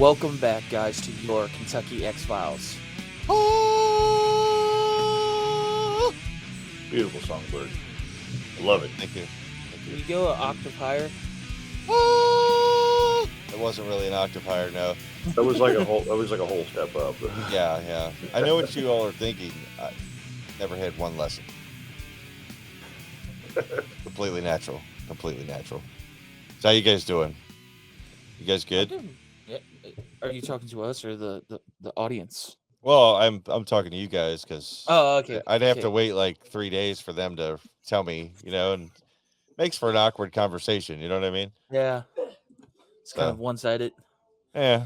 Welcome back, guys, to your Kentucky X-Files. Beautiful songbird. I love it. Thank you. Can you go an octave higher? It wasn't really an octave higher, no. That was like a whole. That was like a whole step up. Yeah. I know what you all are thinking. I never had one lesson. Completely natural. So how you guys doing? You guys good? Yeah. Are you talking to us or the audience? Well, I'm talking to you guys because okay. I'd have to wait like 3 days for them to tell me, and makes for an awkward conversation. You know what I mean? Yeah. It's kind of one-sided. Yeah.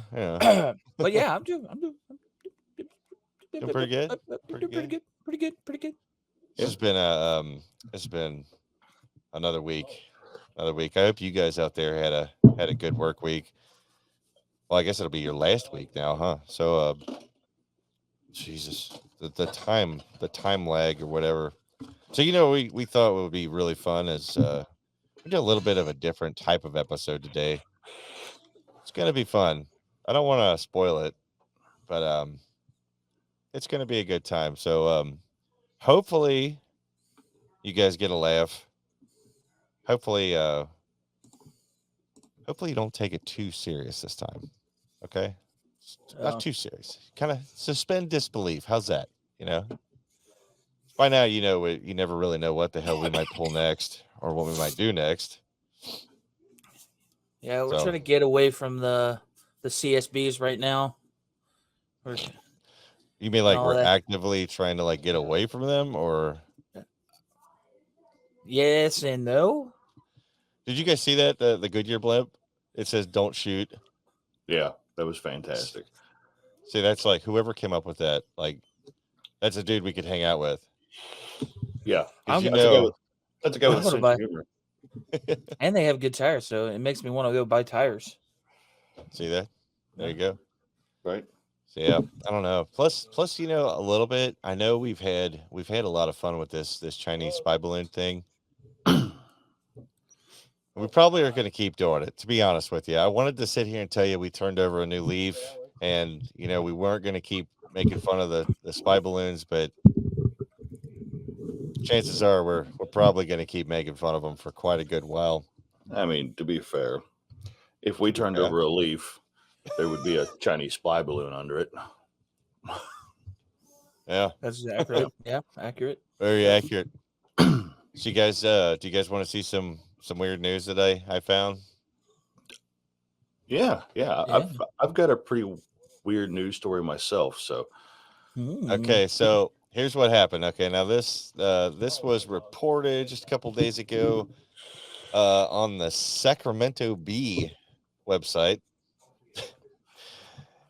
But yeah, I'm doing pretty good. Pretty good. It's been another week. I hope you guys out there had a good work week. Well, I guess it'll be your last week now, huh? So, Jesus, the time lag or whatever. So we thought what would be really fun is we do a little bit of a different type of episode today. It's gonna be fun. I don't want to spoil it, but it's gonna be a good time. So hopefully you guys get a laugh. Hopefully you don't take it too serious this time. Okay? Not too serious. Kind of suspend disbelief. How's that? By now, you never really know what the hell we might pull next or what we might do next. Yeah, we're trying to get away from the CSBs right now. You mean like we're actively trying to like get away from them, or? Yes and no. Did you guys see that the Goodyear blimp? It says "Don't shoot." Yeah, that was fantastic. See, that's like whoever came up with that. Like, that's a dude we could hang out with. Yeah, that's a guy with sense of humor. And they have good tires, so it makes me want to go buy tires. See that? There you go. Right. So yeah, I don't know. Plus, a little bit. I know we've had a lot of fun with this Chinese spy balloon thing. We probably are going to keep doing it, to be honest with you. I wanted to sit here and tell you we turned over a new leaf, and we weren't going to keep making fun of the spy balloons, but chances are we're probably going to keep making fun of them for quite a good while. I mean, to be fair, if we turned over a leaf, there would be a Chinese spy balloon under it. Yeah, that's accurate. Yeah, accurate. Very accurate. So you guys, do you guys want to see some weird news that I found? Yeah. I've got a pretty weird news story myself. So, okay, so here's what happened. Okay, now this was reported just a couple days ago on the Sacramento Bee website.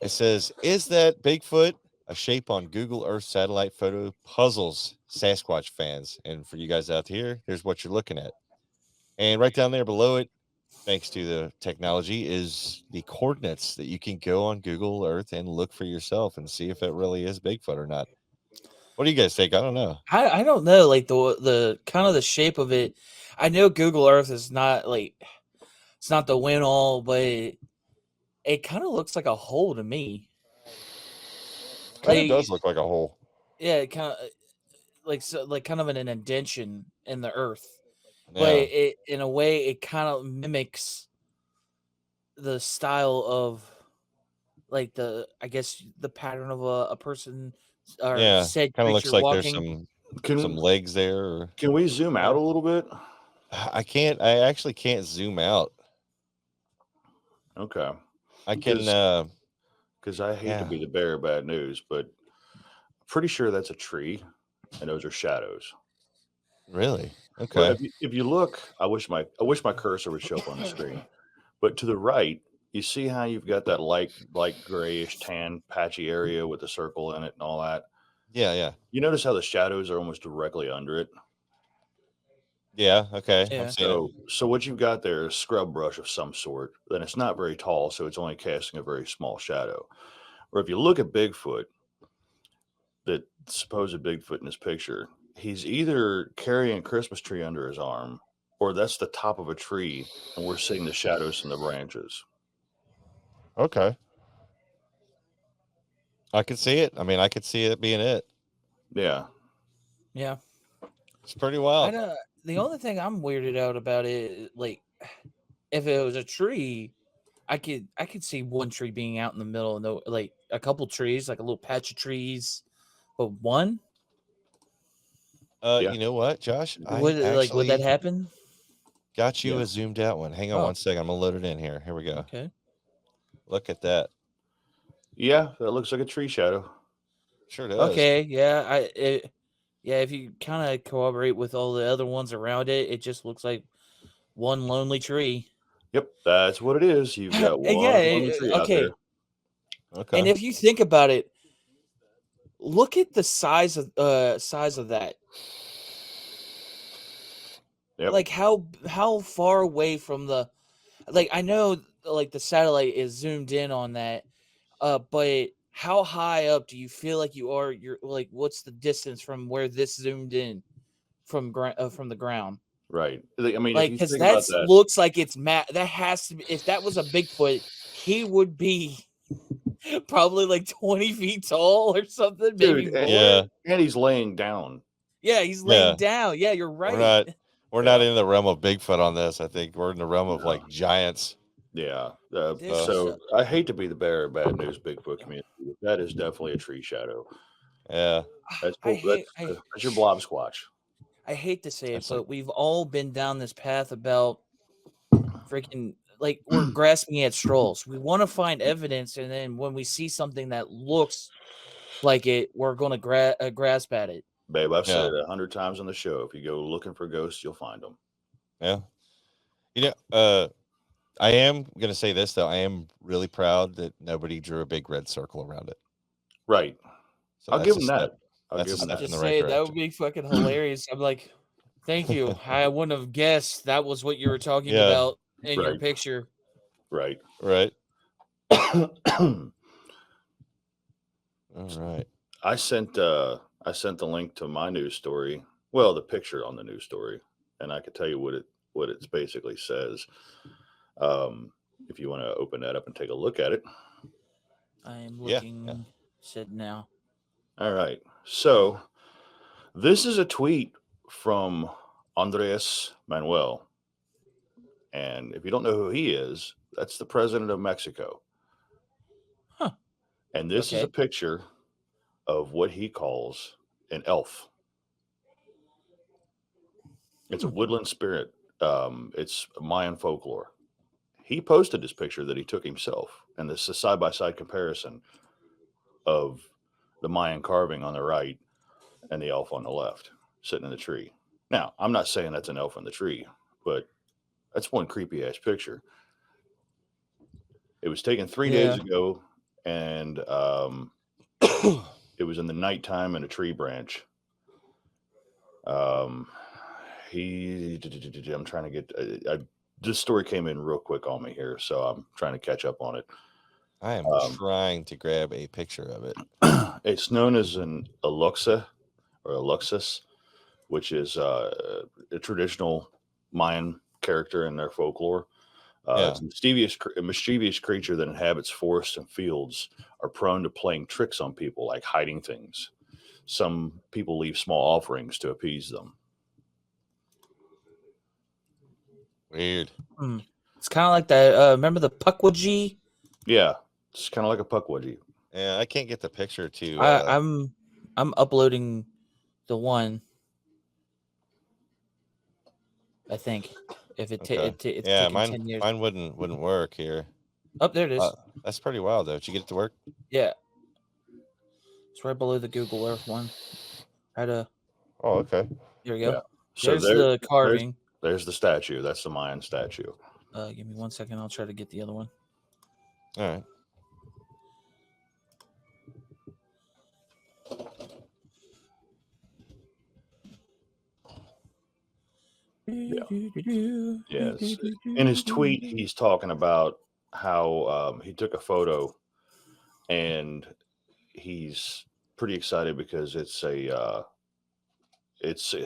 It says, "Is that Bigfoot a shape on Google Earth satellite photo puzzles Sasquatch fans?" And for you guys out here, here's what you're looking at. And right down there below it, thanks to the technology, is the coordinates that you can go on Google Earth and look for yourself and see if it really is Bigfoot or not. What do you guys think? I don't know. I don't know. Like the kind of the shape of it. I know Google Earth is not like it's not the win all, but it kind of looks like a hole to me. Kind of does look like a hole. Yeah, it kind of like kind of an indentation in the earth. Yeah. But it in a way it kind of mimics the style of like the pattern of a person or said kind of looks like walking. There's some legs there. Or... Can we zoom out a little bit? I can't. I actually can't zoom out. Okay. I can because I hate to be the bearer of bad news, but I'm pretty sure that's a tree, and those are shadows. Really? Okay. But if you look, I wish my cursor would show up on the screen. But to the right, you see how you've got that light grayish tan patchy area with the circle in it and all that. Yeah. You notice how the shadows are almost directly under it. Yeah. Okay. Yeah. So what you've got there is scrub brush of some sort. Then it's not very tall, so it's only casting a very small shadow. Or if you look at Bigfoot, that supposed Bigfoot in this picture, he's either carrying a Christmas tree under his arm, or that's the top of a tree, and we're seeing the shadows in the branches. Okay. I could see it. I mean, I could see it being it. Yeah. Yeah. It's pretty I wild. don't. The only thing I'm weirded out about it, like, if it was a tree, I could see one tree being out in the middle, and like a couple trees, like a little patch of trees, but one Yeah. You know what, Josh? I would would that actually happen? got you Yeah. a zoomed out one. Hang on Oh, one second. I'm gonna load it in here. Here we go. okay. Look at that. Yeah, that looks like a tree shadow. Sure does. Okay, yeah, yeah. If you kind of corroborate with all the other ones around it, it just looks like one lonely tree. Yep, that's what it is. You've got Yeah, one lonely tree out there. okay. Okay. And if you think about it, look at the size of that. Yep. Like how far away from the, like, I know like the satellite is zoomed in on that, but how high up do you feel like you are? You're like, what's the distance from where this zoomed in from the ground? Right. I mean, if Like, you because think that about that, looks like it's that has to be, if that was a Bigfoot, he would be probably like 20 feet tall or something, maybe dude, more. Yeah. and he's laying down. Yeah, he's laying Yeah. down. Yeah, you're right. We're not in the realm of Bigfoot on this. I think we're in the realm of like giants. Yeah. This So I hate to be the bearer of bad news, Bigfoot community. But that is definitely a tree shadow. Yeah. That's I cool. hate That's your blob squatch. I hate to say it, That's but like, we've all been down this path about freaking, like, we're grasping at straws. We want to find evidence, and then when we see something that looks like it, we're going to grasp at it. Babe, I've said Yeah. it 100 times on the show. If you go looking for ghosts, you'll find them. yeah. You know, I am gonna say this though. I am really proud that nobody drew a big red circle around it. Right. So I'll that's give a them step. that. I'll That's a give them step that. in Just the right say that would direction. be fucking hilarious. I'm like, thank you. I wouldn't have guessed that was what you were talking Yeah. about in your Right. picture. Right. Right. All right. I sent the link to my news story. Well, the picture on the news story, and I could tell you what it basically says. If you want to open that up and take a look at it. I am Yeah. looking. Said now. All right. So this is a tweet from Andres Manuel. And if you don't know who he is, that's the president of Mexico. Huh. And this is a Okay. picture of what he calls an elf. It's a woodland spirit. It's Mayan folklore. He posted this picture that he took himself, and this is a side-by-side comparison of the Mayan carving on the right and the elf on the left sitting in the tree. Now, I'm not saying that's an elf in the tree, but that's one creepy ass picture. It was taken 3 days ago, and it was in the nighttime in a tree branch. I'm trying to get. This story came in real quick on me here, so I'm trying to catch up on it. I am trying to grab a picture of it. It's known as an Aluxa or Aluxus, which is a traditional Mayan character in their folklore. It's a mischievous creature that inhabits forests and fields, are prone to playing tricks on people, like hiding things. Some people leave small offerings to appease them. Weird. It's kind of like that. Remember the Pukwudgie? Yeah, it's kind of like a pukwudgie. Yeah, I can't get the picture to. I'm uploading the one. I think if it Okay. it's Yeah, taken 10 years. mine wouldn't work here. Oh, there it is. That's pretty wild though. Did you get it to work? Yeah, it's right below the Google Earth one. Oh, okay. There we go. Yeah. So There's the carving. There's the statue. That's the Mayan statue. Give me 1 second. I'll try to get the other one. All right. Yes. In his tweet, he's talking about how he took a photo, and he's pretty excited because it's a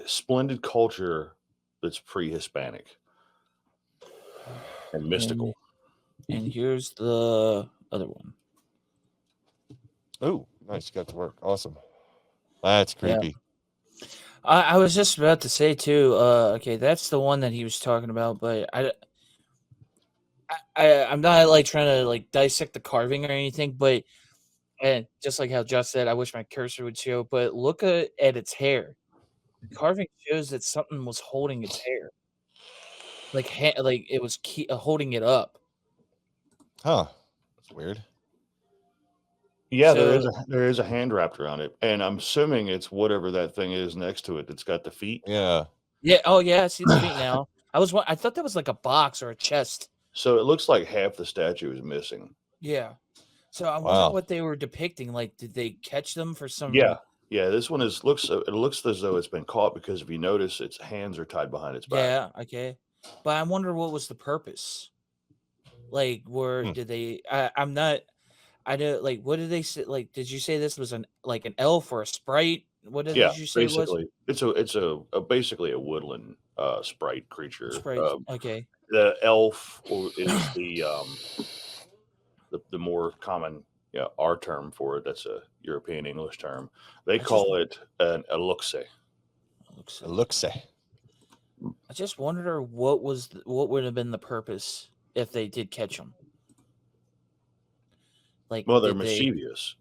splendid culture that's pre-Hispanic and mystical. And here's the other one. Oh, Nice, got to work. Awesome. That's Yeah. creepy. I was just about to say too. Okay, that's the one that he was talking about, but I'm not like trying to like dissect the carving or anything, but and just like how Josh said, I wish my cursor would show, but look at its hair. The carving shows that something was holding its hair, like it was holding it up. Huh. That's weird. Yeah, So there is a hand wrapped around it, and I'm assuming it's whatever that thing is next to it that's got the feet. Yeah. yeah, oh yeah, I see its feet now. I thought that was like a box or a chest. So it looks like half the statue is missing. Yeah. So I wonder Wow. what they were depicting. Like, did they catch them for some? Yeah, yeah. This one looks as though it's been caught because if you notice, its hands are tied behind its back. Yeah. Okay. But I wonder what was the purpose. Like, Hmm. did they? I'm not. I don't like. What did they say? Like, did you say this was an elf or a sprite? What did Yeah, you say it was? basically, it's basically a woodland sprite creature. Sprite. Okay. The elf is the more common, our term for it. That's a European English term. They call it an eluxe. Looks. I just wondered what would have been the purpose if they did catch them. Like, Well, they're did they? mischievous.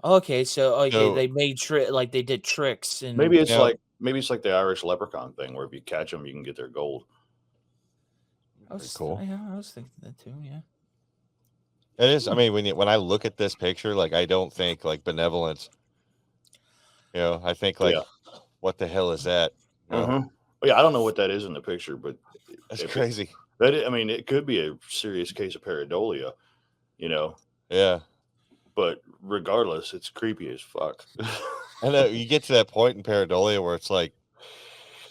Okay, so So- they made like they did tricks and Maybe it's Yeah. like the Irish leprechaun thing, where if you catch them, you can get their gold. Very cool. Yeah, I was thinking that too. Yeah. It is. I mean, when I look at this picture, like I don't think like benevolence. I think like, Yeah. what the hell is that? Yeah, I don't know what that is in the picture, but That's crazy. it could be a serious case of pareidolia, Yeah. But regardless, it's creepy as fuck. I know you get to that point in pareidolia where it's like,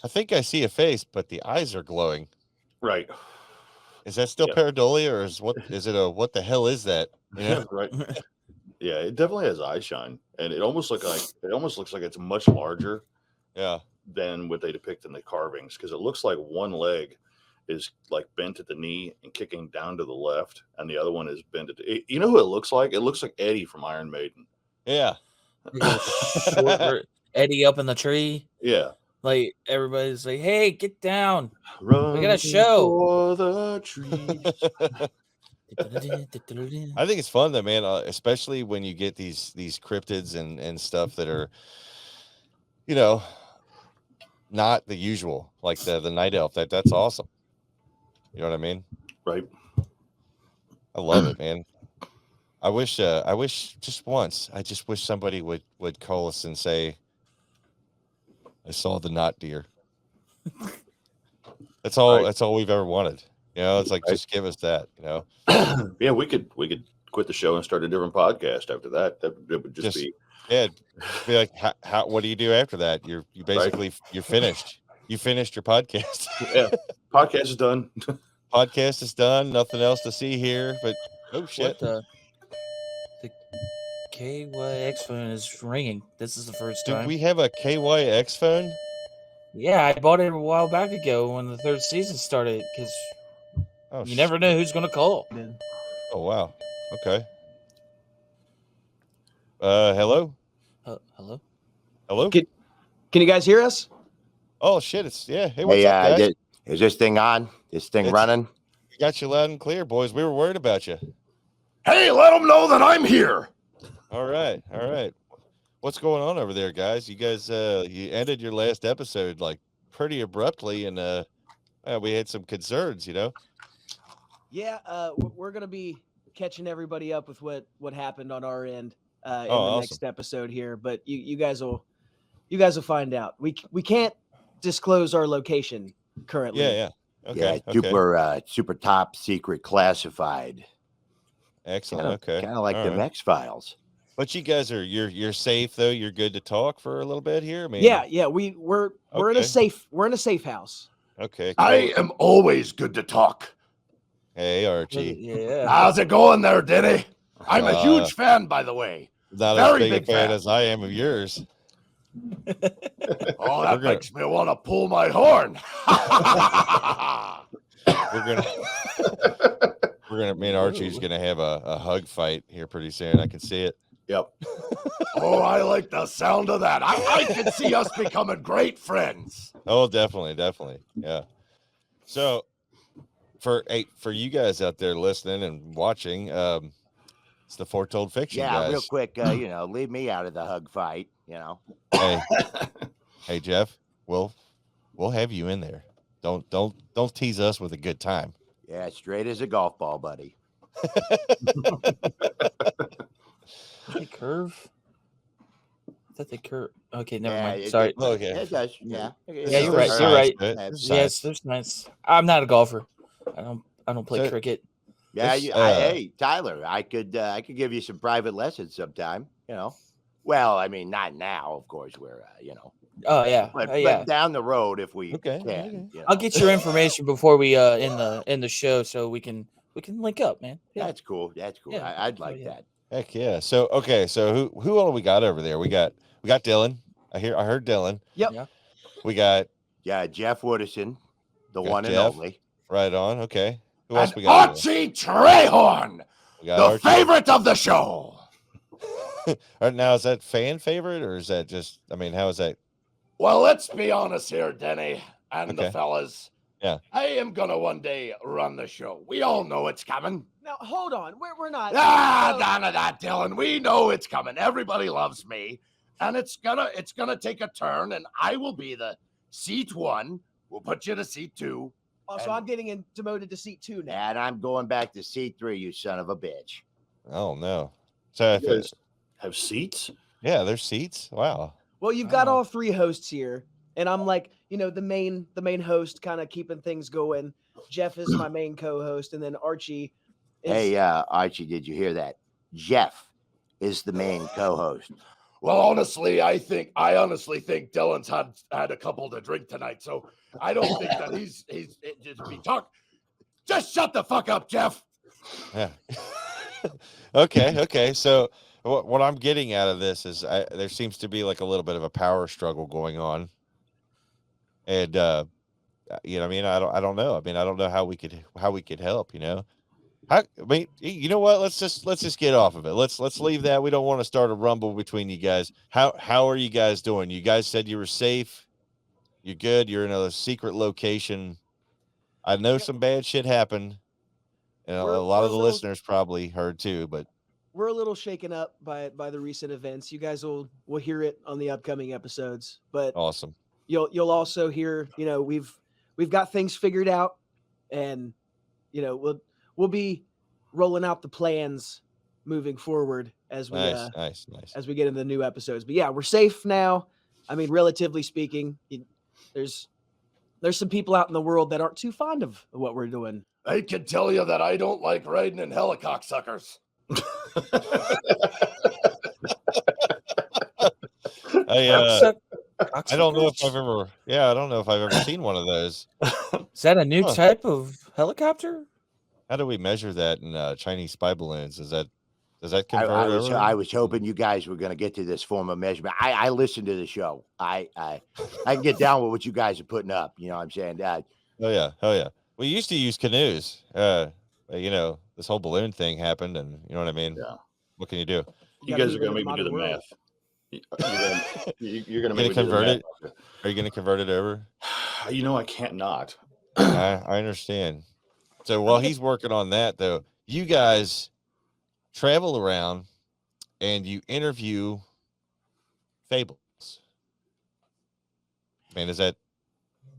I think I see a face, but the eyes are glowing. Right. Is that still Yeah. pareidolia, or what the hell is that? Right. Yeah, it definitely has eye shine, and it almost looks like it's much larger Yeah. than what they depict in the carvings, because it looks like one leg is like bent at the knee and kicking down to the left, and the other one is bent at you know who it looks like? It looks like Eddie from Iron Maiden. Yeah. Short Eddie up in the tree. Yeah. Like everybody's like, "Hey, get down! Run We got a show." for the trees. I think it's fun though, man. Especially when you get these cryptids and stuff that are, not the usual, like the night elf. That's awesome. You know what I mean? Right. I love it, man. I wish just once. I just wish somebody would call us and say, "I saw the knot deer." That's all. Right. That's all we've ever wanted. It's like, just give us that. Yeah, we could quit the show and start a different podcast after that. That would just be. Yeah, be like, how? What do you do after that? You basically you're finished. You finished your podcast. Yeah, podcast is done. Podcast is done. Nothing else to see here. But oh shit! What the KYX phone is ringing. This is the first Do time. we have a KYX phone? Yeah, I bought it a while back ago when the third season started because you never know who's going to call. Oh wow. Okay. Hello. Hello. Hello. Can you guys hear us? Oh shit! Hey, what's up, guys? Is this thing on? This thing running? We got you loud and clear, boys. We were worried about you. Hey, let them know that I'm here. All right. What's going on over there, guys? You guys, you ended your last episode like pretty abruptly, and we had some concerns, Yeah, we're gonna be catching everybody up with what happened on our end in the awesome. next episode here. But you guys will find out. We can't disclose our location currently. Yeah. Okay. Yeah, super top secret classified. Excellent. Kind of like All the right. X-Files. But you guys you're safe though. You're good to talk for a little bit here. I mean, Yeah. We're in a safe house. Okay. Cool. I am always good to talk. Hey, Archie. Yeah. How's it going there, Diddy? I'm a huge fan, by the way. Not Very as big a big fan fan. as I am of yours. Oh, that gonna- makes me want to pull my horn. Me and Archie's gonna have a hug fight here pretty soon. I can see it. Yep. Oh, I like the sound of that. I can see us becoming great friends. Oh, definitely, definitely. Yeah. So for you guys out there listening and watching, it's the Foretold Fiction, Yeah, real guys. quick, leave me out of the hug fight, Hey, hey, Jeff, we'll have you in there. Don't tease us with a good time. Yeah, straight as a golf ball, buddy. They curve. I thought they curve. Okay, never Yeah, mind. Sorry. Okay. It does. Yeah. Yeah, you're There's right. You're science right. to it. Yeah. There's Yes, science. there's nice. I'm not a golfer. I don't play So- cricket. Yeah, This, hey, Tyler, I could give you some private lessons sometime, Well, I mean, not now, of course, we're Oh yeah. but down the road if we Okay, can. okay. I'll get your information before we in the show so we can link up, man. Yeah. That's cool. That's cool. Yeah. I'd like yeah. that. Heck yeah. So okay, so who all we got over there? We got Dylan. I heard Dylan. Yep. Yeah. We got Yeah, Jeff Woodison, the Got one and Jeff. only. right on. Okay. Who else And we got? over Archie Trehorn, there? We got the Archie. favorite of the show. All right, now is that fan favorite or is that just? I mean, how is that? Well, let's be honest here, Denny and the Okay. fellas. Yeah. I am gonna one day run the show. We all know it's coming. Now hold on, we're not. None of that, Dylan. We know it's coming. Everybody loves me, and it's gonna take a turn, and I will be the seat one. We'll put you to seat two. Oh, so I'm getting demoted to seat 2 now. And I'm going back to seat 3, you son of a bitch. Oh no. So if You it, guys have seats? yeah, there's seats. Wow. Well, you've got Oh. all 3 hosts here, and I'm like, the main host, kind of keeping things going. Jeff is my main co-host, and then Archie is. Hey, Archie, did you hear that? Jeff is the main co-host. Well, honestly, I honestly think Dylan's had a couple to drink tonight, so I don't think that he's just be talk. Just shut the fuck up, Jeff. Yeah. Okay. So what I'm getting out of this is there seems to be like a little bit of a power struggle going on, and I mean, I don't know. I mean, I don't know how we could help. I mean, you know what? Let's just get off of it. Let's leave that. We don't want to start a rumble between you guys. How are you guys doing? You guys said you were safe. You're good. You're in a secret location. I know some bad shit happened, and a We're- lot we're of the a little- listeners probably heard too. But We're a little shaken up by the recent events. You guys will hear it on the upcoming episodes, but awesome. you'll also hear, we've got things figured out, and we'll be rolling out the plans moving forward as we Nice. as we get into the new episodes. But yeah, we're safe now. I mean, relatively speaking, there's some people out in the world that aren't too fond of what we're doing. I can tell you that I don't like riding in helicopters. I don't know if I've ever. Yeah, I don't know if I've ever seen one of those. Is that a new Huh. type of helicopter? How do we measure that in Chinese spy balloons? Does that I convert over? was hoping you guys were going to get to this form of measurement. I listened to the show. I can get down with what you guys are putting up. You know what I'm saying? Oh yeah. We used to use canoes. This whole balloon thing happened, and you know what I mean. Yeah. What can you do? You gotta guys are live gonna in make me do the modern math. world. You're gonna Gonna make me do the convert math. it? Are you going to convert it over? You know I can't not. I understand. So while he's working on that, though, you guys travel around and you interview fables. Man, is that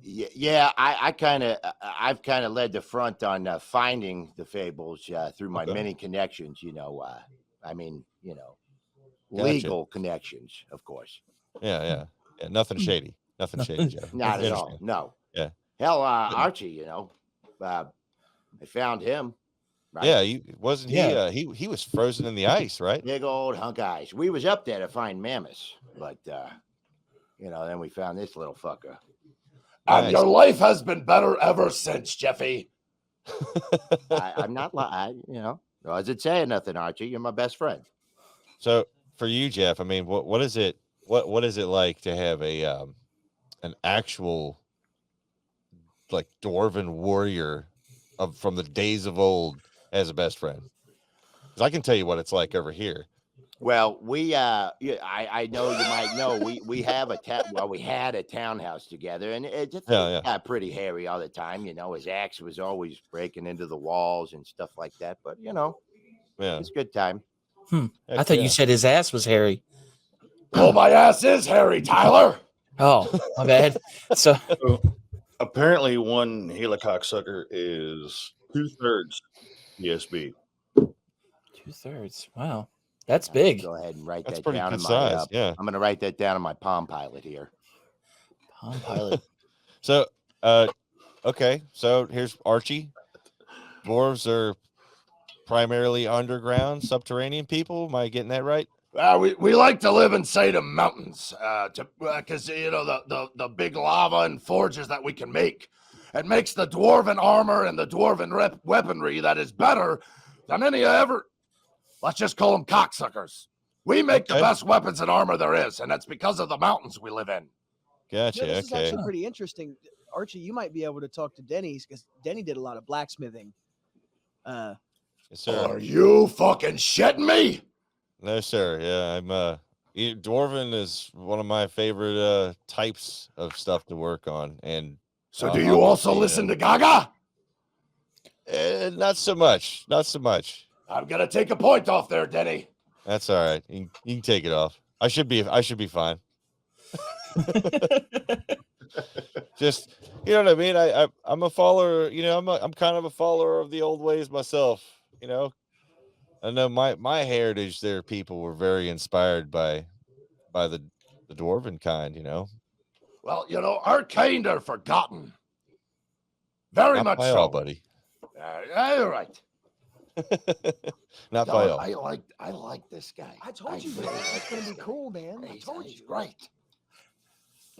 Yeah, I've kind of led the front on finding the fables through my Okay. many connections. Gotcha. Legal connections, of course. Yeah, nothing shady. Nothing shady, Joe. Not I at all. understand. No. Yeah. Hell, Archie, I found him. Right? Yeah, wasn't he? Yeah. He was frozen in the ice, right? Big old hunk of ice. We was up there to find mammoths, but then we found this little fucker. And Nice. your life has been better ever since, Jeffy. I'm not lying, no, I didn't say nothing, Archie. You're my best friend. So for you, Jeff, I mean, what is it? What is it like to have an actual like dwarven warrior from the days of old as a best friend? 'Cause I can tell you what it's like over here. Well, yeah, I know you might know we have we had a townhouse together, and it just Yeah, yeah. got pretty hairy all the time. You know, his axe was always breaking into the walls and stuff like that. But you know, Yeah. it's a good time. I Heck thought yeah. you said his ass was hairy. Well, my ass is hairy, Tyler. Oh, my bad. So So, apparently, one helicocksucker is 2/3 PSB. 2/3. Wow, that's I'm gonna big. Go ahead and write That's that pretty down good in my. size. Yeah. I'm gonna write that down in my Palm Pilot here. Palm Pilot. So, okay. So here's Archie. Dwarves are primarily underground, subterranean people. Am I getting that right? We like to live inside the mountains, because you know the big lava and forges that we can make. It makes the dwarven armor and the dwarven weaponry that is better than any ever. Let's just call them cocksuckers. We make the Okay. best weapons and armor there is, and that's because of the mountains we live in. Gotcha. This is Okay. actually pretty interesting. Archie, you might be able to talk to Denny's because Denny did a lot of blacksmithing. Yes, sir. Are you fucking shitting me? No, sir. Yeah, Dwarven is one of my favorite types of stuff to work on, and So do you also listen to Gaga? not so much. Not so much. I'm gonna take a point off there, Denny. That's all right. You can take it off. I should be fine. Just, you know what I mean? I'm a follower, you know, I'm kind of a follower of the old ways myself, you know. I know my heritage there, people were very inspired by the dwarven kind, you know. Well, you know, our kind are forgotten. Very Not much by so. all, buddy. All right. Not by all. I like this guy. I told you, man, it's gonna be cool, man. I told He's you. great.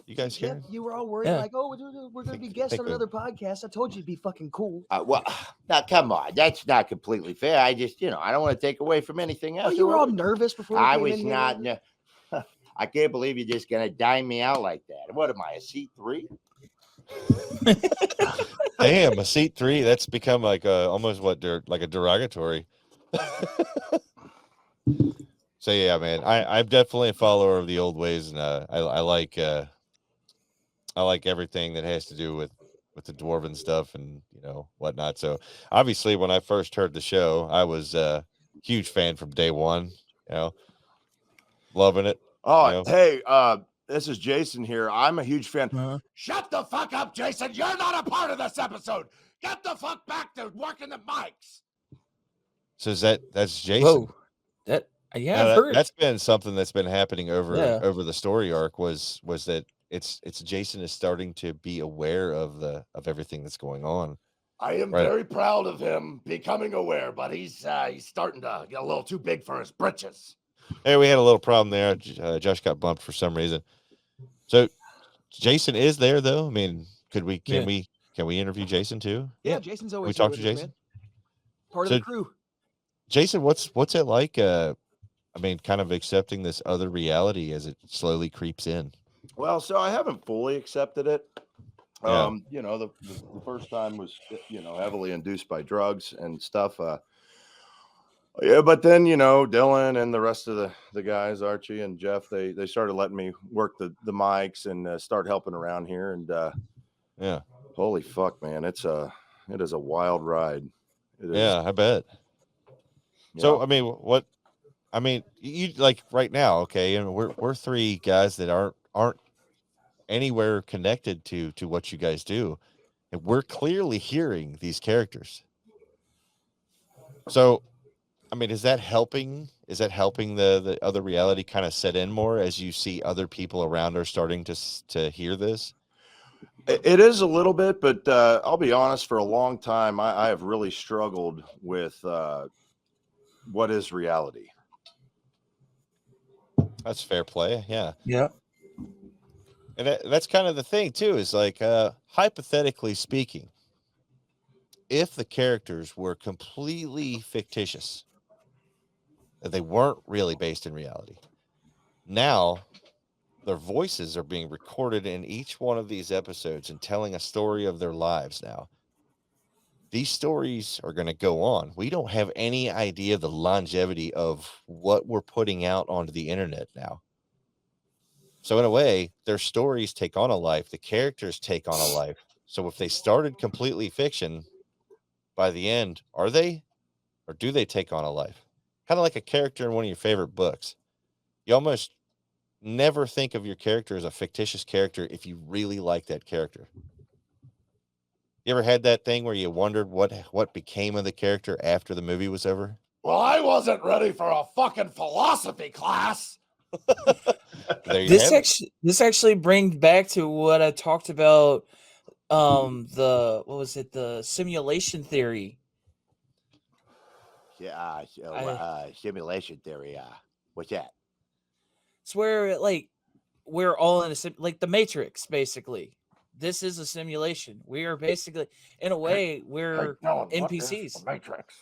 You guys Jeff, hear? you were all worried, Yeah. like, oh, we're gonna be guests on another podcast. I told you it'd be fucking cool. Well, now come on, that's not completely fair. I just, you know, I don't want to take away from anything Oh, else. you were all nervous before we I came was in here. not. I can't believe you're just gonna dime me out like that. What am I, a C3? Damn, a seat 3. That's become like almost like a derogatory. So yeah, man, I'm definitely a follower of the old ways, and I like everything that has to do with the dwarven stuff and, you know, whatnot. So obviously, when I first heard the show, I was a huge fan from day one. You know, loving it. Oh, You know? hey, this is Jason here. I'm a huge fan. Uh-huh. Shut the fuck up, Jason. You're not a part of this episode. Get the fuck back to working the mics. So that's Jason. Whoa, that yeah, Now, I've heard. that's been something that's been happening over Yeah. the story arc was that it's Jason is starting to be aware of everything that's going on. I am Right. very proud of him becoming aware, but he's starting to get a little too big for his britches. Hey, we had a little problem there. Josh got bumped for some reason. So Jason is there though. I mean, can we interview Jason too? Yeah, Jason's always talk here to with us, Jason? man. Part So- of the crew. Jason, what's it like? I mean, kind of accepting this other reality as it slowly creeps in. Well, so I haven't fully accepted it. Yeah. You know, the first time was, you know, heavily induced by drugs and stuff. Yeah, but then, you know, Dylan and the rest of the guys, Archie and Jeff, they started letting me work the mics and start helping around here. And Yeah. holy fuck, man, it is a wild ride. It is, Yeah, I bet. yeah. So, I mean, you like right now, okay, and we're three guys that aren't anywhere connected to what you guys do, and we're clearly hearing these characters. So, I mean, is that helping? Is that helping the other reality kind of set in more as you see other people around are starting to hear this? It is a little bit, but I'll be honest, for a long time, I have really struggled with what is reality. That's fair play, yeah. Yeah. And that's kind of the thing too, is like hypothetically speaking, if the characters were completely fictitious, that they weren't really based in reality, now their voices are being recorded in each one of these episodes and telling a story of their lives now. these stories are going to go on. We don't have any idea the longevity of what we're putting out onto the internet now. So in a way, their stories take on a life. The characters take on a life. So if they started completely fiction, by the end, are they, or do they take on a life? Kind of like a character in one of your favorite books. You almost never think of your character as a fictitious character if you really like that character. You ever had that thing where you wondered what became of the character after the movie was over? Well, I wasn't ready for a fucking philosophy class. There you have it. This actually brings back to what I talked about. The simulation theory. Yeah, simulation theory. What's that? It's where we're all in like the Matrix, basically. This is a simulation. We are basically, in a way, we're NPCs. The Matrix.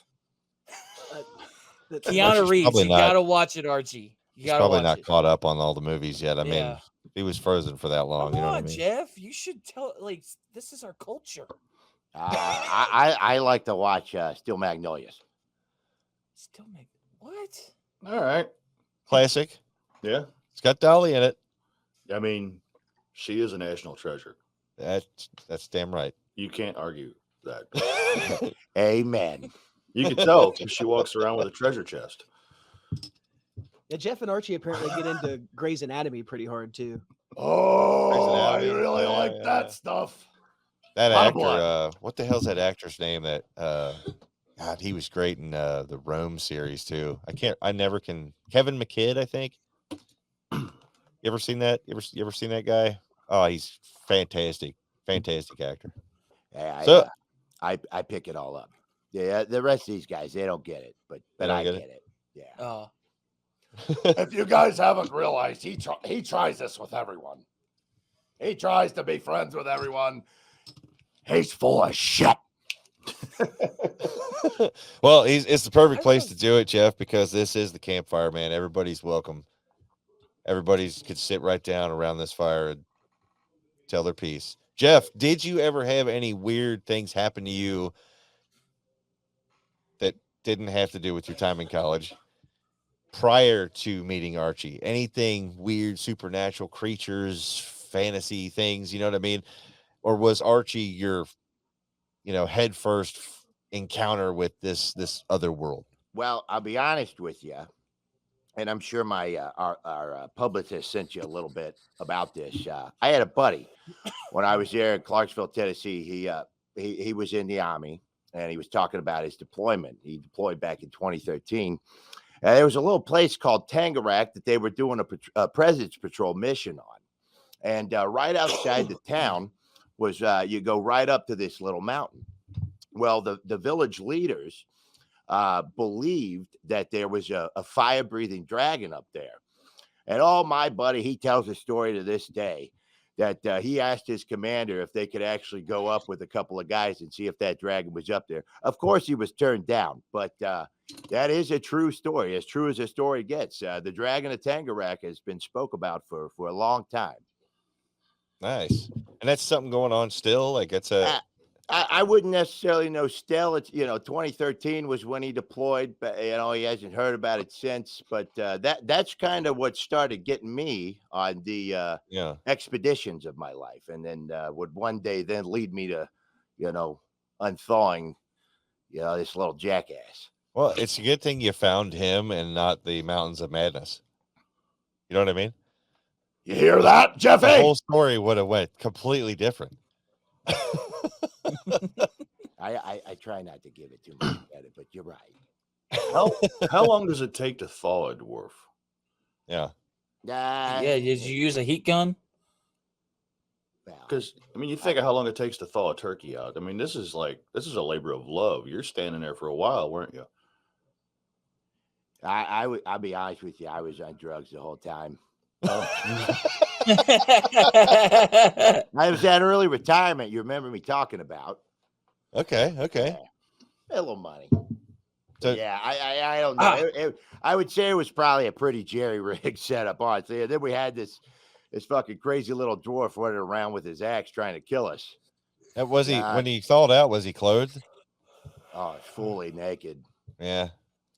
Keanu Reeves, you gotta watch it, Archie. You He's gotta probably watch not it. caught up on all the movies yet. I mean, Yeah. he was frozen for that long. Come You know on, what I mean? Jeff. You should tell. Like, this is our culture. I like to watch Steel Magnolias. Still make what? All right. Classic. Yeah. It's got Dolly in it. I mean, she is a national treasure. That's damn right. You can't argue that. Amen. You can tell because she walks around with a treasure chest. Yeah, Jeff and Archie apparently get into Grey's Anatomy pretty hard too. Oh, I Anatomy. really Yeah, like yeah. that stuff. That Hot actor, blood. what the hell's that actor's name? That God, he was great in the Rome series too. I never can. Kevin McKidd, I think. You ever seen that? You ever seen that guy? Oh, he's fantastic actor. Yeah, I pick it all up. Yeah, the rest of these guys, they don't get it, but don't I get get it? it. Yeah. Oh, If you guys haven't realized, he tries this with everyone. He tries to be friends with everyone. He's full of shit. Well, it's the perfect place to do it, Jeff, because this is the campfire, man. Everybody's welcome. Everybody's could sit right down around this fire and tell their piece. Jeff, did you ever have any weird things happen to you that didn't have to do with your time in college prior to meeting Archie? Anything weird, supernatural creatures, fantasy things, you know what I mean? Or was Archie your, head first encounter with this other world? Well, I'll be honest with you, and I'm sure my our publicist sent you a little bit about this. I had a buddy when I was there in Clarksville, Tennessee. He was in the Army, and he was talking about his deployment. He deployed back in 2013. And there was a little place called Tangarak that they were doing a President's Patrol mission on. And right outside the town was you go right up to this little mountain. Well, the village leaders believed that there was a fire-breathing dragon up there. And my buddy, he tells a story to this day that he asked his commander if they could actually go up with a couple of guys and see if that dragon was up there. Of course, he was turned down, but that is a true story, as true as a story gets. The dragon of Tangarak has been spoke about for a long time. Nice. And that's something going on still? Like it's a... I wouldn't necessarily know still. It's 2013 was when he deployed, but he hasn't heard about it since. But that's kind of what started getting me on the expeditions of my life, and then would one day then lead me to unthawing this little jackass. Well, it's a good thing you found him and not the Mountains of Madness. You know what I mean? You hear that, Jeffy? The whole story would have went completely different. I try not to give it too much credit, but you're right. How long does it take to thaw a dwarf? Yeah. yeah. Did you use a heat gun? Because you think of how long it takes to thaw a turkey out. I mean, this is a labor of love. You're standing there for a while, weren't you? I'll be honest with you. I was on drugs the whole time. Oh. I was at early retirement. You remember me talking about? Okay. Yeah. A little money. So, yeah, I don't know. I would say it was probably a pretty jerry-rigged setup, honestly. And then we had this fucking crazy little dwarf running around with his axe trying to kill us. was he when he thawed out? Was he clothed? Oh, it's fully naked. Yeah.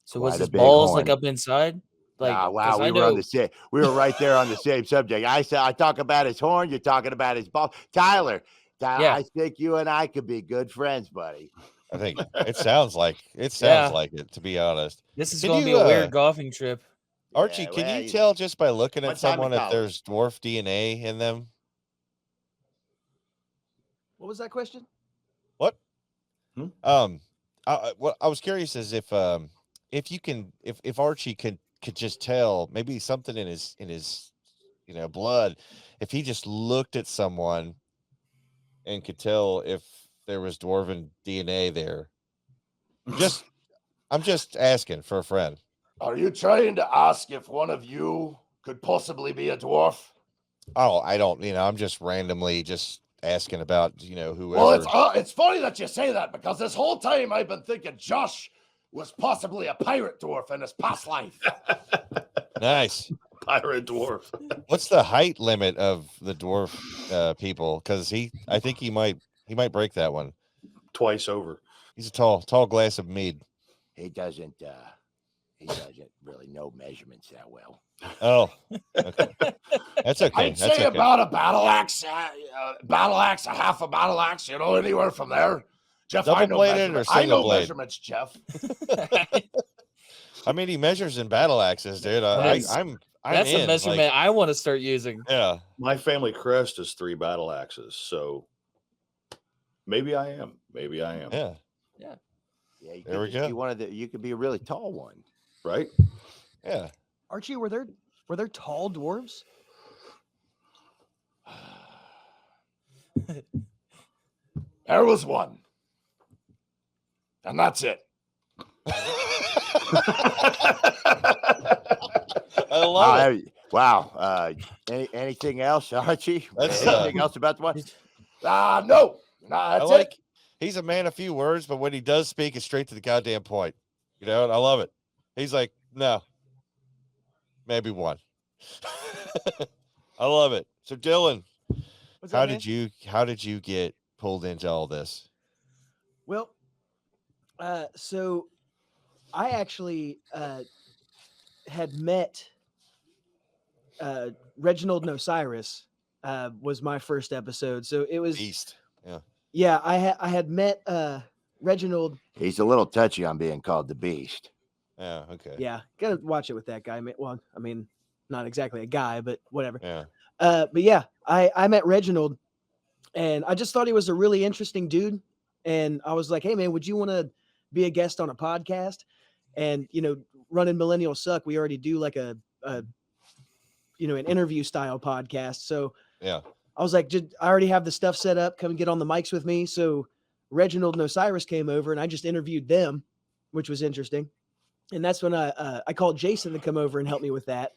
So was Quite a his big balls like horn. up inside? Like, Ah, 'cause wow, I we were on know. the same. We were right there on the same subject. I said, I talk about his horn. You're talking about his ball. Tyler, Yeah. I think you and I could be good friends, buddy. I think it sounds like it. Yeah. To be honest. This is Can going to be you, a weird golfing trip. Archie, Yeah, can well, you you tell know, just by looking one at time in someone if college. there's dwarf DNA in them? What was that question? What? Hmm? What I was curious is if you can, if Archie could just tell maybe something in his blood, if he just looked at someone and could tell if there was dwarven DNA there. I'm just asking for a friend. Are you trying to ask if one of you could possibly be a dwarf? Oh, I don't, I'm just randomly just asking about, whoever. Well, it's funny that you say that because this whole time I've been thinking Josh was possibly a pirate dwarf in his past life. Nice. Pirate dwarf. What's the height limit of the dwarf people? Because I think he might break that one. Twice over. He's a tall glass of mead. He doesn't really know measurements that well. Oh, okay. That's okay. I'd say about a battle axe, a half a battle axe, anywhere from there. Jeff, I know Double-bladed or measurements. I single know blade? measurements, Jeff. I mean, he measures in battle axes, dude. That's I'm That's in, a measurement I want to start using. Yeah. My family crest is 3 battle axes, so maybe I am. Yeah. Yeah, you There we could just be go. you could be a really tall one. Right? Yeah. Archie, were there tall dwarves? There was one. And that's it. I love it. Wow. Anything else, Archie? That's, Anything else about the one? No. That's I it. he's a man of few words, but when he does speak, it's straight to the goddamn point. And I love it. He's like, no, maybe one. I love it. So Dylan, What's how that, man? did you get pulled into all this? Well, so I actually had met Reginald Nosiris was my first episode. So it was Beast. Yeah. Yeah, I had met Reginald. He's a little touchy on being called the Beast. Yeah. Okay. Yeah, gotta watch it with that guy. Well, I mean, not exactly a guy, but whatever. Yeah. But yeah, I met Reginald, and I just thought he was a really interesting dude. And I was like, hey man, would you want to be a guest on a podcast? And running Millennial Suck, we already do like an interview style podcast. So Yeah. I was like, I already have the stuff set up. Come and get on the mics with me. So Reginald and Osiris came over, and I just interviewed them, which was interesting. And that's when I called Jason to come over and help me with that.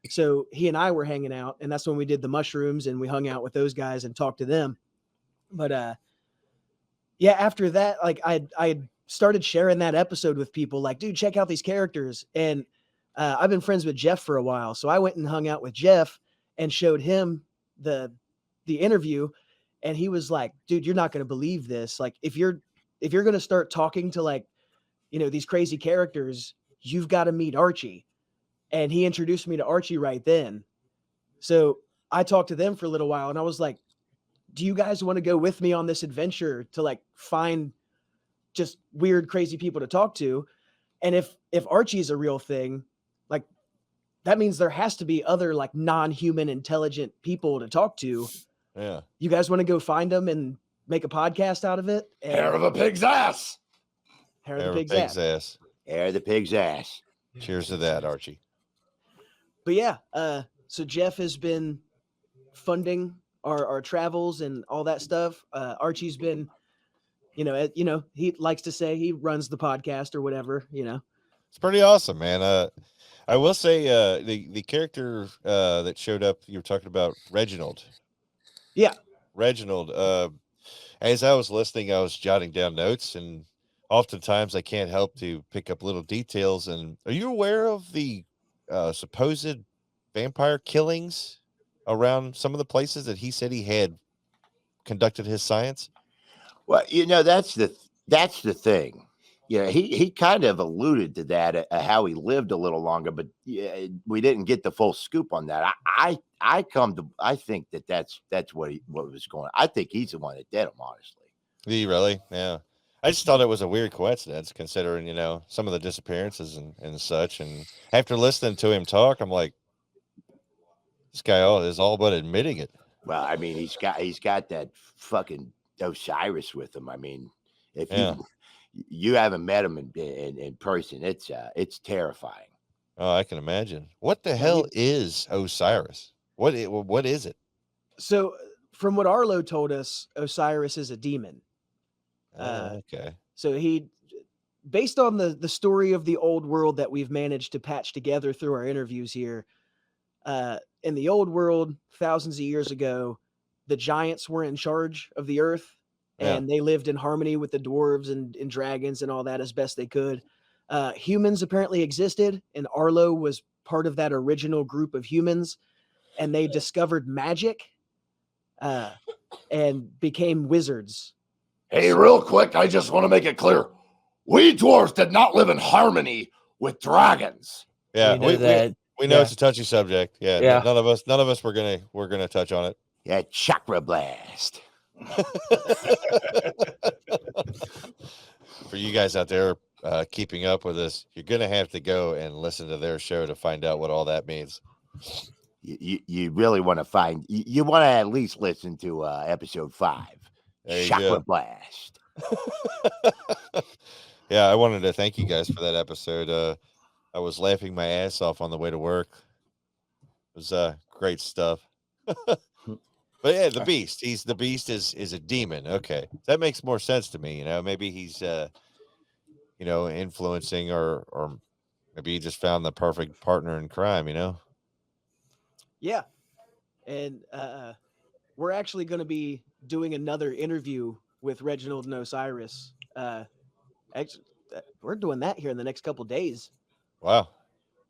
So he and I were hanging out, and that's when we did the mushrooms, and we hung out with those guys and talked to them. But yeah, after that, like I started sharing that episode with people, like, dude, check out these characters. And I've been friends with Jeff for a while, so I went and hung out with Jeff and showed him the interview, and he was like, dude, you're not going to believe this. Like, if you're going to start talking to like, these crazy characters, you've got to meet Archie. And he introduced me to Archie right then. So I talked to them for a little while, and I was like, do you guys want to go with me on this adventure to like find just weird, crazy people to talk to? And if Archie's a real thing, like, that means there has to be other like non-human intelligent people to talk to. Yeah. You guys want to go find them and make a podcast out of it? And Hair of a pig's ass. Hair of the pig's ass. Hair of the pig's ass. Cheers to that, Archie. But yeah, so Jeff has been funding our travels and all that stuff. Archie's been, he likes to say he runs the podcast or whatever, It's pretty awesome, man. I will say the character that showed up, you were talking about Reginald. Yeah. Reginald. As I was listening, I was jotting down notes, and oftentimes I can't help to pick up little details. And are you aware of the supposed vampire killings around some of the places that he said he had conducted his science? Well, that's the thing. Yeah, he kind of alluded to that, how he lived a little longer, but yeah, we didn't get the full scoop on that. I think that's what was going on. I think he's the one that did him, honestly. Do you really? Yeah. I just thought it was a weird coincidence, considering some of the disappearances and such. And after listening to him talk, I'm like, this guy is all but admitting it. Well, I mean, he's got that fucking Osiris with him. I mean, if you haven't met him in person, it's terrifying. Oh, I can imagine. What the hell is Osiris? What is it? So, from what Arlo told us, Osiris is a demon. Okay. So he, based on the story of the old world that we've managed to patch together through our interviews here, in the old world, thousands of years ago, the giants were in charge of the earth, and they lived in harmony with the dwarves and dragons and all that as best they could. Humans apparently existed, and Arlo was part of that original group of humans, and they discovered magic and became wizards. Hey, real quick, I just want to make it clear. We dwarves did not live in harmony with dragons. Yeah, We know that. We know it's a touchy subject. Yeah, Yeah. None of us were gonna touch on it. Yeah, chakra blast. For you guys out there keeping up with us, you're gonna have to go and listen to their show to find out what all that means. You really want to find. You want to at least listen to episode 5. There you Chakra go. blast. Yeah, I wanted to thank you guys for that episode. I was laughing my ass off on the way to work. It was great stuff. But yeah, the beast. The beast is a demon. Okay, that makes more sense to me. Maybe he's influencing or maybe he just found the perfect partner in crime. Yeah, and we're actually going to be doing another interview with Reginald and Osiris. Actually, we're doing that here in the next couple of days. Wow,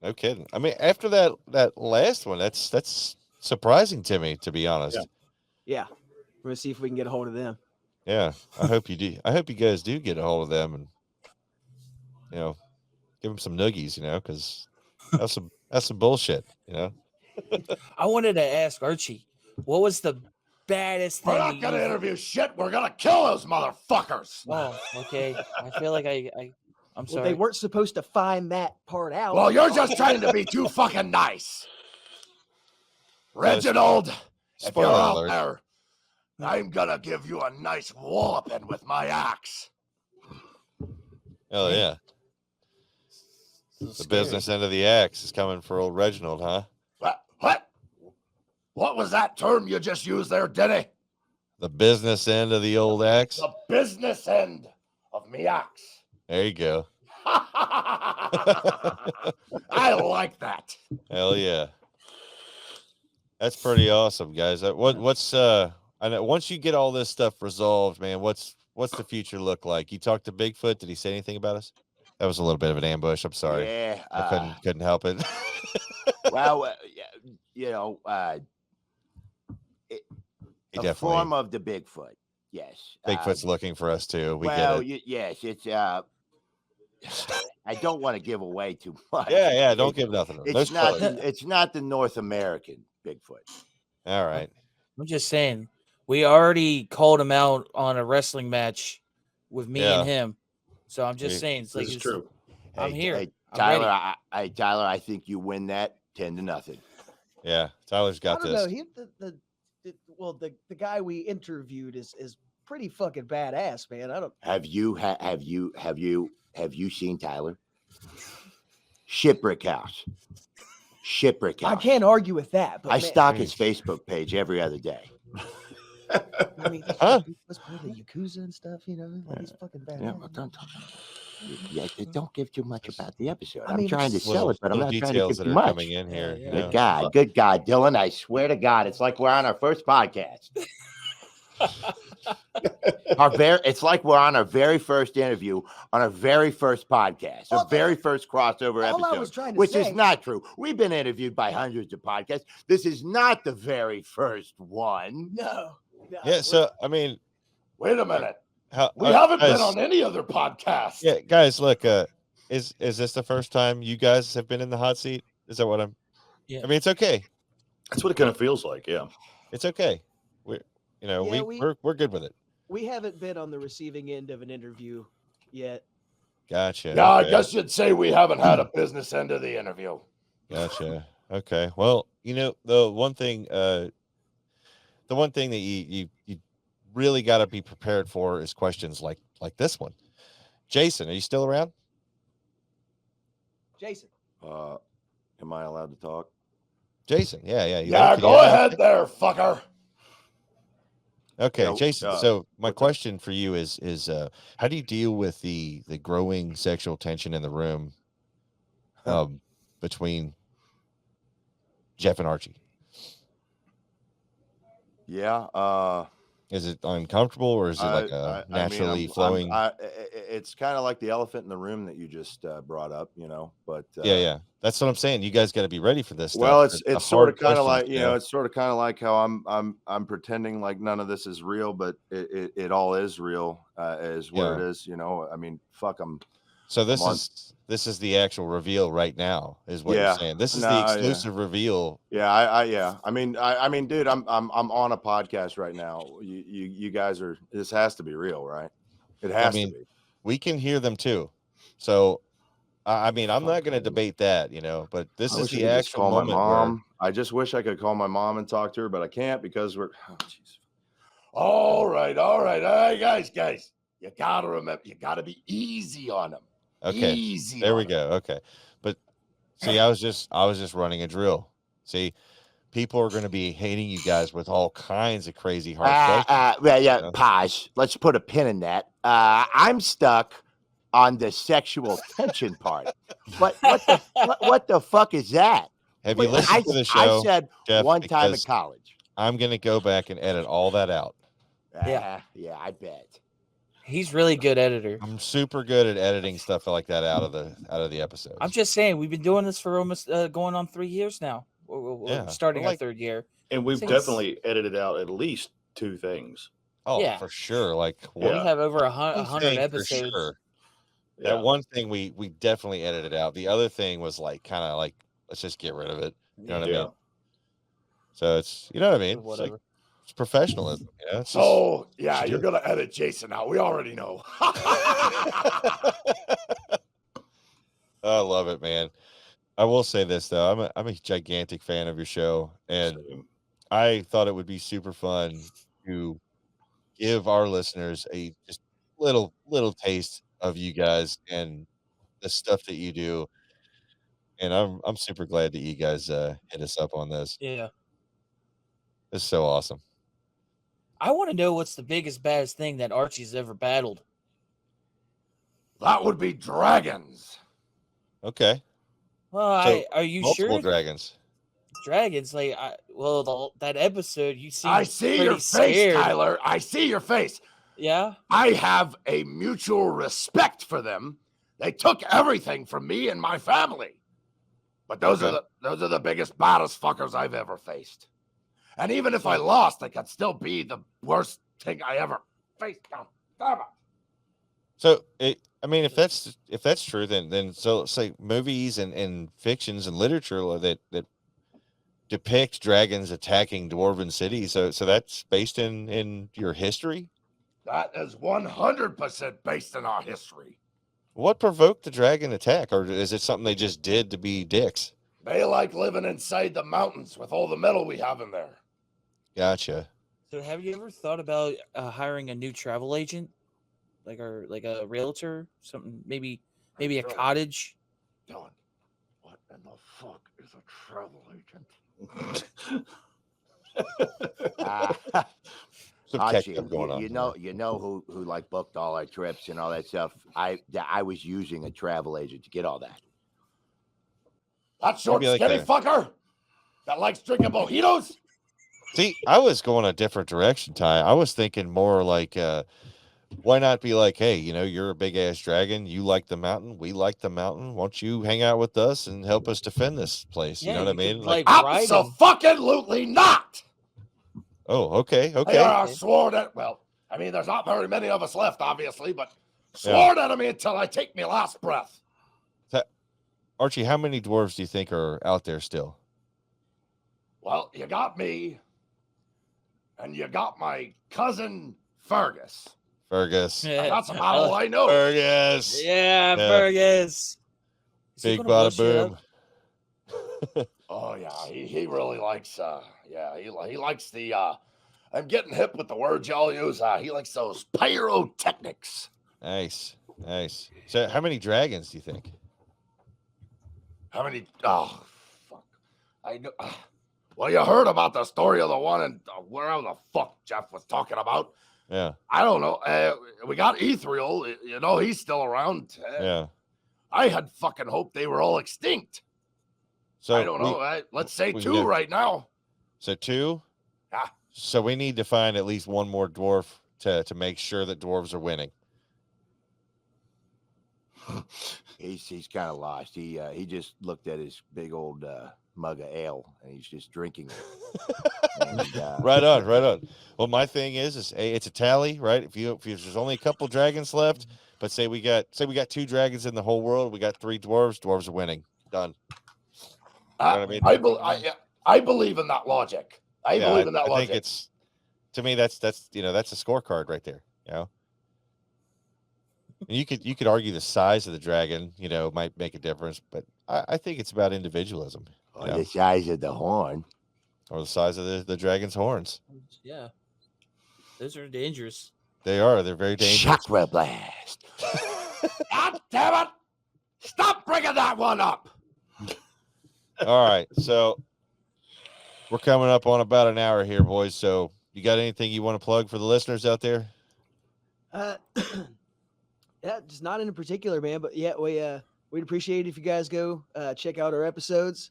no kidding. I mean, after that last one, that's surprising to me, to be honest. Yeah, we're gonna see if we can get a hold of them. Yeah, I hope you do. I hope you guys do get a hold of them and give them some noogies, because that's some bullshit, I wanted to ask Archie, what was the baddest thing? We're not going to interview shit. We're going to kill those motherfuckers. Oh, okay. I feel like I'm Well, sorry. they weren't supposed to find that part out. Well, you're just trying to be too fucking nice. Reginald, if you're Spoiler out alert. there, I'm going to give you a nice walloping with my axe. Oh yeah, So the scary. business end of the axe is coming for old Reginald, huh? What was that term you just used there, Denny? The business end of the old axe. The business end of me axe. There you go. I like that. Hell yeah. That's pretty awesome, guys. What's I know once you get all this stuff resolved, man, what's the future look like? You talked to Bigfoot. Did he say anything about us? That was a little bit of an ambush. I'm sorry. Yeah, I couldn't help it. well, He a definitely form of the Bigfoot. Yes, Bigfoot's looking for us too. We well, get it. yes, it's. I don't want to give away too much. Yeah, don't give nothing. No It's not. spoilers. It's not the North American Bigfoot. All right. I'm just saying, we already called him out on a wrestling match with me Yeah. and him. So I'm just saying, it's like This is true. I'm here. Hey, I'm Tyler. ready. Tyler, I think you win that 10-0. Yeah, Tyler's I got don't this. know. The guy we interviewed is pretty fucking badass, man. I don't. Have you seen Tyler? Shipwreck House. Shipwreck House. I can't argue with that. But I man, stalk his Facebook page every other day. I mean, Huh? let's play the Yakuza and stuff. Like he's fucking badass. Yeah, but don't give too much about the episode. I I'm mean, trying to sell it, but I'm little not trying to details give that too are much. coming in here. Yeah, you Good know. God, Dylan. I swear to God, it's like we're on our first podcast. It's like we're on our very first interview on our very first podcast, our Well, very first crossover all I was episode, trying to which say- is not true. We've been interviewed by hundreds of podcasts. This is not the very first one. No. Yeah, so I mean, Wait a minute. We haven't been guys, on any other podcast. Yeah, guys, look, is this the first time you guys have been in the hot seat? Is that what I'm? Yeah. I mean, it's okay. That's what it kind of feels like. Yeah. It's okay. We're we're good with it. We haven't been on the receiving end of an interview yet. Gotcha. Yeah, I okay. guess you'd say we haven't had a business end of the interview. Gotcha. Okay. Well, the one thing that you really got to be prepared for is questions like this one. Jason, are you still around? Jason. Am I allowed to talk? Jason, yeah. Yeah, go ahead there, fucker. Okay, Yeah, Jason. So my what's up? question for you is how do you deal with the growing sexual tension in the room between Jeff and Archie? Yeah. Is it uncomfortable or is it like a naturally flowing? It's kind of like the elephant in the room that you just brought up, but yeah. That's what I'm saying. You guys got to be ready for this stuff. well, it's The sort of hard kind of questions, like, it's sort of kind of like how I'm pretending like none of this is real, but it all is real, is what it is, I mean, fuck, So this on. is the actual reveal right now, is what you're saying. This is the exclusive reveal. Yeah, I mean, dude, I'm on a podcast right now. You guys are. This has to be real, right? It has to be. We can hear them too. So, I mean, I'm not going to debate that, but this is the actual moment. My mom. I just wish I could call my mom and talk to her, but I can't because we're. Oh, jeez. All right. Hey, guys. You gotta remember. You gotta be easy on them. Okay. Easy. There we go. Okay. But see, I was just running a drill. See, people are going to be hating you guys with all kinds of crazy hard questions. Pause. Let's put a pin in that. I'm stuck on the sexual tension part. What the fuck is that? Have you listened to the show? I said Jeff, one time in because college. I'm going to go back and edit all that out. Yeah, I bet. He's really good editor. I'm super good at editing stuff like that out of the episodes. I'm just saying, we've been doing this for almost going on 3 years now. We're starting our third year. And we've definitely edited out at least 2 things. Oh, Yeah. for sure. Like We have over 100 episodes. Sure. Yeah. That one thing we definitely edited out. The other thing was like kind of like, let's just get rid of it. You know what I mean? So it's, you know what I mean? It's like, it's professionalism. It's you're gonna edit Jason out. We already know. I love it, man. I will say this though, I'm a gigantic fan of your show, and I thought it would be super fun to give our listeners a just little taste of you guys and the stuff that you do. And I'm super glad that you guys hit us up on this. Yeah. It's so awesome. I want to know what's the biggest, baddest thing that Archie's ever battled. That would be dragons. Okay. Well, So, are you multiple sure? dragons. Dragons, like, that episode, you seem I see your face, scared. Tyler. I see your face. Yeah. I have a mutual respect for them. They took everything from me and my family. But those are the biggest, baddest fuckers I've ever faced. And even if I lost, it could still be the worst thing I ever faced. God damn it. So if that's true, then so it's like movies and fictions and literature that depict dragons attacking dwarven cities. So that's based in your history. That is 100% based in our history. What provoked the dragon attack, or is it something they just did to be dicks? They like living inside the mountains with all the metal we have in there. Gotcha. So have you ever thought about hiring a new travel agent? Like a realtor, something, maybe a cottage? Dylan, what in the fuck is a travel agent? Some Archie, catch-up going on. you know who like booked all our trips and all that stuff. I was using a travel agent to get all that. That short, Maybe like skinny fucker that likes drinking mojitos? See, I was going a different direction, Ty. I was thinking more like, why not be like, hey, you're a big ass dragon. You like the mountain. We like the mountain. Won't you hang out with us and help us defend this place? You know what I mean? Like Absolutely not. Oh, okay. They are sworn at. Well, I mean, there's not very many of us left, obviously, but sworn enemy until I take my last breath. Archie, how many dwarves do you think are out there still? Well, you got me, and you got my cousin Fergus. Fergus. And that's about all I know. Fergus. Yeah, Fergus. Is he Big gonna blow bada shit up? boom. Oh yeah, he really likes he likes the I'm getting hip with the words y'all use. He likes those pyrotechnics. Nice. So how many dragons do you think? How many? Oh, fuck. I know. Well, you heard about the story of the one in wherever the fuck Jeff was talking about. Yeah. I don't know. We got Ethereal. You know, he's still around. Yeah. I had fucking hoped they were all extinct. So I don't know. Let's say we 2 know. right now. So 2? Yeah. So we need to find at least one more dwarf to make sure that dwarves are winning. He's kind of lost. He just looked at his big old mug of ale and he's just drinking it. And, Right on. Well, my thing is it's a tally, right? If there's only a couple dragons left, but say we got 2 dragons in the whole world, we got 3 dwarves. Dwarves are winning. Done. You know what I mean? I believe in that logic. I believe in that logic. I think it's, to me, that's a scorecard right there. You know, and you could argue the size of the dragon, might make a difference, but I think it's about individualism. or the size of the horn. Or the size of the dragon's horns. Yeah. Those are dangerous. They are. They're very dangerous. Chakra blast. God damn it! Stop bringing that one up. All right. So we're coming up on about an hour here, boys. So you got anything you want to plug for the listeners out there? Yeah, just not in particular, man. But yeah, we'd appreciate it if you guys go check out our episodes.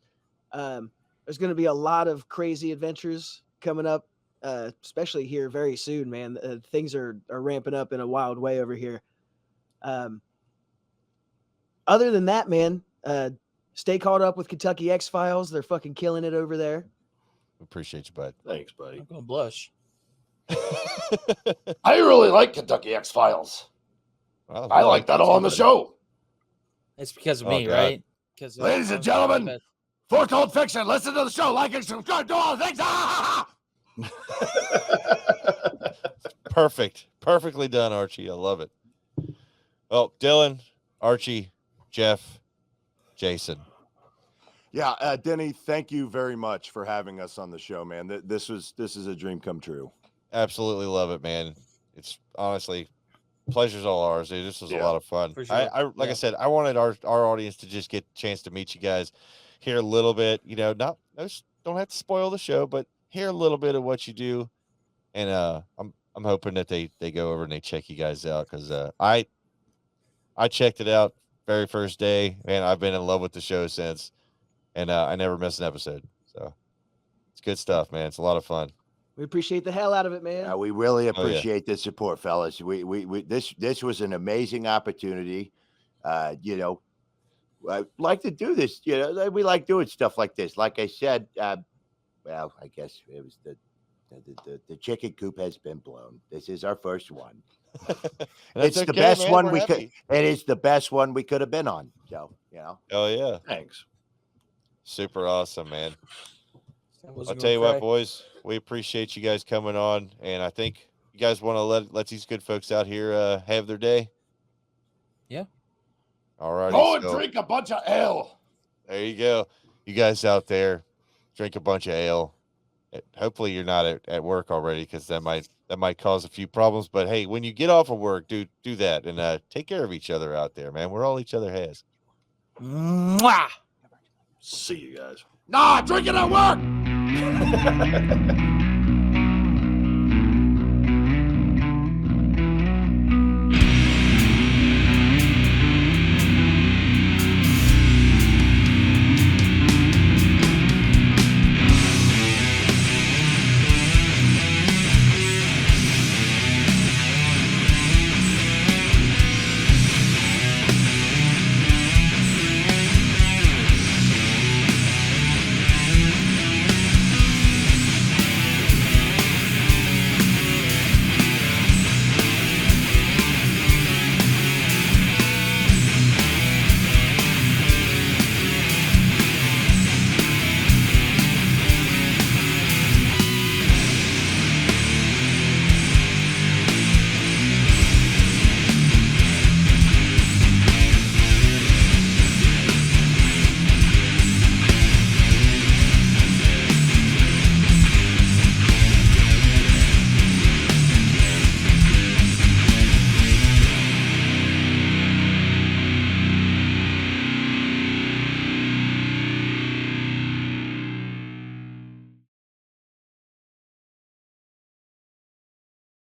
There's going to be a lot of crazy adventures coming up, especially here very soon, man. Things are ramping up in a wild way over here. Other than that, man, stay caught up with Kentucky X-Files. They're fucking killing it over there. Appreciate you, bud. Thanks, buddy. I'm gonna blush. I really like Kentucky X-Files. Well, I like that on the show. It's because of Oh, me, God. right? Because Ladies and gentlemen, Foretold Fixion. Listen to the show. Like and subscribe. Do all the things. Perfect. Perfectly done, Archie. I love it. Well, Dylan, Archie, Jeff, Jason. Yeah, Denny, thank you very much for having us on the show, man. This is a dream come true. Absolutely love it, man. It's honestly, pleasure's all ours, dude. This was a lot of fun. For sure. I said, I wanted our audience to just get a chance to meet you guys, hear a little bit, don't have to spoil the show, but hear a little bit of what you do. And I'm hoping that they go over and they check you guys out, because I checked it out very first day, and I've been in love with the show since, and I never miss an episode. So it's good stuff, man. It's a lot of fun. We appreciate the hell out of it, man. We really yeah. appreciate the support, fellas. This was an amazing opportunity. I like to do this. We like doing stuff like this. Like I said, I guess it was the chicken coop has been blown. This is our first one. It's the best one we could. It is the best one we could have been on. So Oh yeah, Thanks. super awesome, man. I'll tell you what, boys, we appreciate you guys coming on, and I think you guys want to let these good folks out here have their day. Yeah. All right. Go and drink a bunch of ale. There you go. You guys out there, drink a bunch of ale. Hopefully you're not at work already, because that might cause a few problems. But hey, when you get off of work, do that, and take care of each other out there, man. We're all each other has. Mwah! See you guys. Nah, drink it at work.